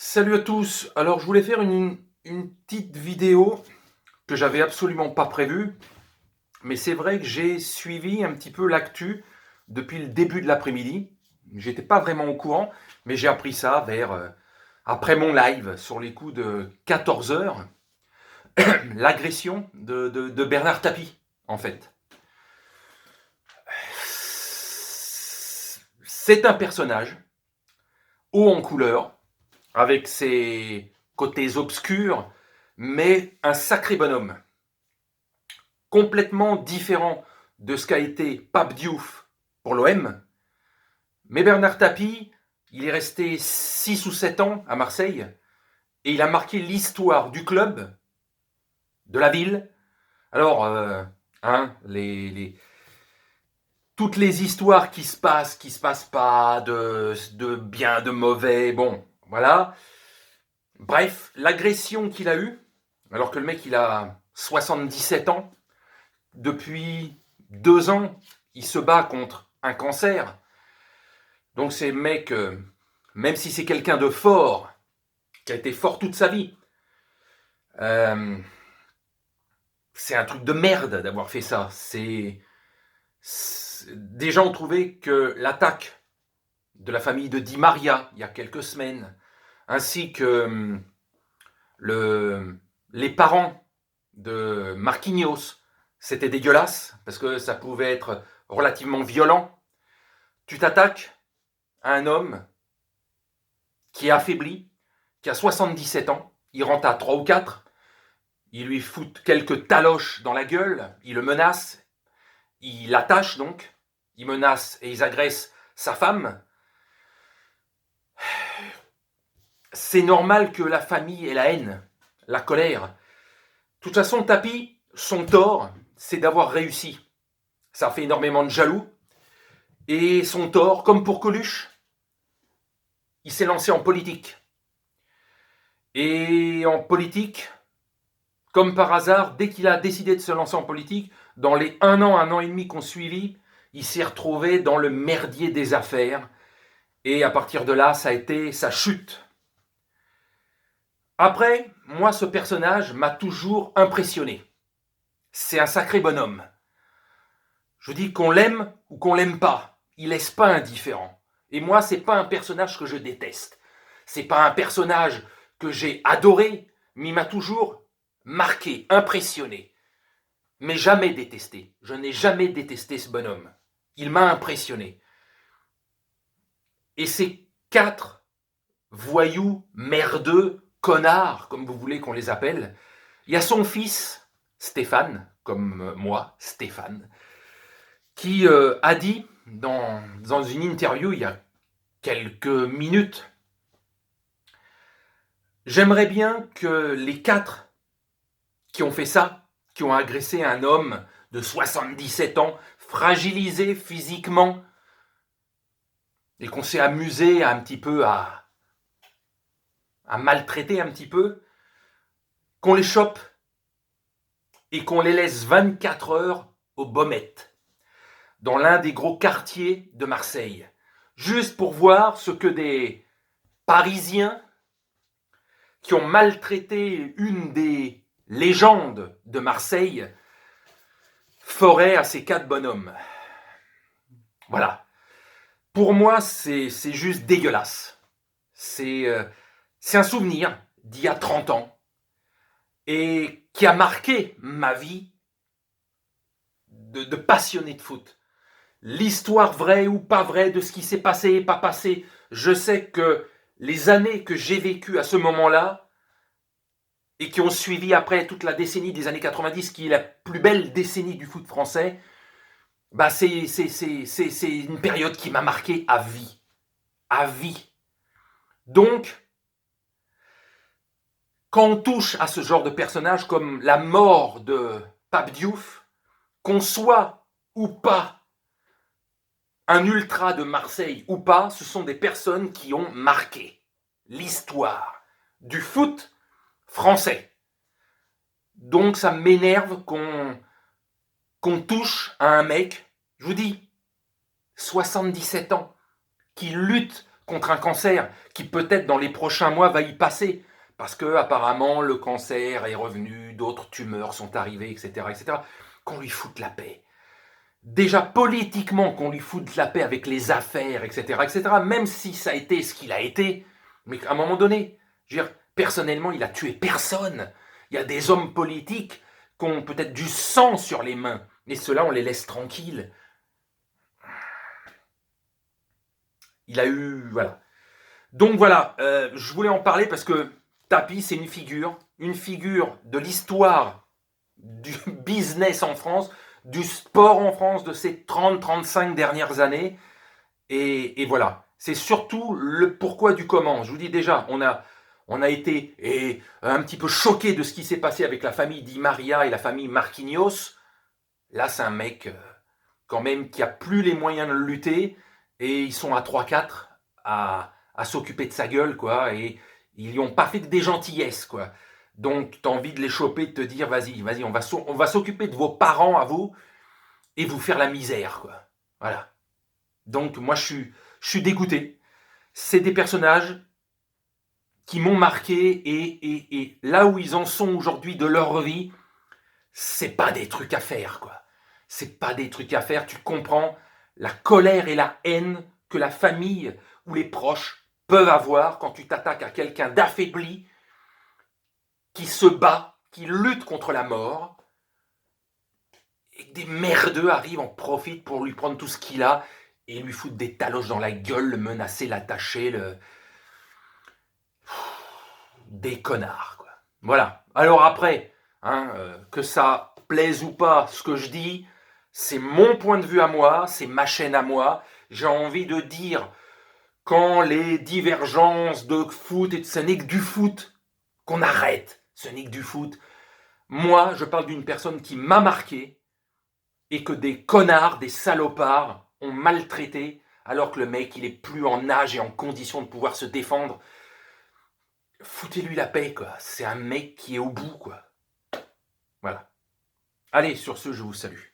Salut à tous. Alors je voulais faire une petite vidéo que j'avais absolument pas prévue, mais c'est vrai que j'ai suivi un petit peu l'actu depuis le début de l'après-midi. J'étais pas vraiment au courant, mais j'ai appris ça vers après mon live sur les coups de 14 heures, l'agression de Bernard Tapie, en fait. C'est un personnage haut en couleur, avec ses côtés obscurs, mais un sacré bonhomme. Complètement différent de ce qu'a été Pape Diouf pour l'OM. Mais Bernard Tapie, il est resté 6 ou 7 ans à Marseille et il a marqué l'histoire du club, de la ville. Alors, hein, toutes les histoires qui se passent pas, de bien, de mauvais, bon, voilà. Bref, l'agression qu'il a eue, alors que le mec il a 77 ans, depuis 2 ans, il se bat contre un cancer. Donc c'est mec, même si c'est quelqu'un de fort, qui a été fort toute sa vie, euh, c'est un truc de merde d'avoir fait ça. Des gens ont trouvé que l'attaque de la famille de Di Maria, il y a quelques semaines, ainsi que le, les parents de Marquinhos, c'était dégueulasse, parce que ça pouvait être relativement violent. Tu t'attaques à un homme qui est affaibli, qui a 77 ans, il rentre à 3 ou 4, il lui fout quelques taloches dans la gueule, il le menace, il l'attache donc, il menace et il agresse sa femme. C'est normal que la famille ait la haine, la colère. De toute façon, Tapi, son tort, c'est d'avoir réussi. Ça fait énormément de jaloux. Et son tort, comme pour Coluche, il s'est lancé en politique. Et en politique, comme par hasard, dès qu'il a décidé de se lancer en politique, dans les 1 an et demi qu'on suivit, il s'est retrouvé dans le merdier des affaires. Et à partir de là, ça a été sa chute. Après, moi, ce personnage m'a toujours impressionné. C'est un sacré bonhomme. Je dis qu'on l'aime ou qu'on l'aime pas, il laisse pas indifférent. Et moi, c'est pas un personnage que je déteste. C'est pas un personnage que j'ai adoré, mais il m'a toujours marqué, impressionné. Mais jamais détesté. Je n'ai jamais détesté ce bonhomme. Il m'a impressionné. Et ces 4 voyous, merdeux, connards, comme vous voulez qu'on les appelle, il y a son fils, Stéphane, comme moi, Stéphane, qui a dit dans une interview il y a quelques minutes, j'aimerais bien que les 4 qui ont fait ça, qui ont agressé un homme de 77 ans, fragilisé physiquement, et qu'on s'est amusé un petit peu à maltraiter un petit peu, qu'on les chope et qu'on les laisse 24 heures aux Baumettes, dans l'un des gros quartiers de Marseille, juste pour voir ce que des Parisiens qui ont maltraité une des légendes de Marseille feraient à ces 4 bonhommes. Voilà. Pour moi, c'est juste dégueulasse. C'est un souvenir d'il y a 30 ans et qui a marqué ma vie de passionné de foot. L'histoire vraie ou pas vraie de ce qui s'est passé et pas passé, je sais que les années que j'ai vécues à ce moment-là et qui ont suivi après toute la décennie des années 90, qui est la plus belle décennie du foot français, bah c'est une période qui m'a marqué à vie. À vie. Donc, quand on touche à ce genre de personnage comme la mort de Pape Diouf, qu'on soit ou pas un ultra de Marseille ou pas, ce sont des personnes qui ont marqué l'histoire du foot français. Donc ça m'énerve qu'on touche à un mec, je vous dis, 77 ans, qui lutte contre un cancer qui peut-être dans les prochains mois va y passer. Parce que apparemment le cancer est revenu, d'autres tumeurs sont arrivées, etc. Qu'on lui foute la paix. Déjà politiquement, qu'on lui foute la paix avec les affaires, etc. Même si ça a été ce qu'il a été, mais à un moment donné, je veux dire, personnellement, il a tué personne. Il y a des hommes politiques qui ont peut-être du sang sur les mains, et ceux-là, on les laisse tranquilles. Il a eu... Voilà. Donc voilà, je voulais en parler parce que Tapi, c'est une figure de l'histoire du business en France, du sport en France de ces 30-35 dernières années. Et voilà, c'est surtout le pourquoi du comment. Je vous dis déjà, on a été un petit peu choqué de ce qui s'est passé avec la famille Di Maria et la famille Marquinhos. Là, c'est un mec quand même qui a plus les moyens de lutter et ils sont à 3-4 à s'occuper de sa gueule, quoi. Et ils lui ont pas fait que des gentillesses, quoi. Donc, tu as envie de les choper, de te dire, vas-y, on va s'occuper de vos parents à vous et vous faire la misère, quoi. Voilà. Donc, moi, je suis dégoûté. C'est des personnages qui m'ont marqué et là où ils en sont aujourd'hui de leur vie, c'est pas des trucs à faire, quoi. C'est pas des trucs à faire. Tu comprends la colère et la haine que la famille ou les proches peuvent avoir quand tu t'attaques à quelqu'un d'affaibli, qui se bat, qui lutte contre la mort, et que des merdeux arrivent, en profitent pour lui prendre tout ce qu'il a et lui foutre des taloches dans la gueule, le menacer, l'attacher, des connards, quoi. Voilà. Alors après, que ça plaise ou pas, ce que je dis, c'est mon point de vue à moi, c'est ma chaîne à moi. J'ai envie de dire, quand les divergences de foot, et ce n'est que du foot, qu'on arrête, ce n'est que du foot. Moi, je parle d'une personne qui m'a marqué et que des connards, des salopards ont maltraité alors que le mec, il est plus en âge et en condition de pouvoir se défendre. Foutez-lui la paix, quoi. C'est un mec qui est au bout, quoi. Voilà. Allez, sur ce, je vous salue.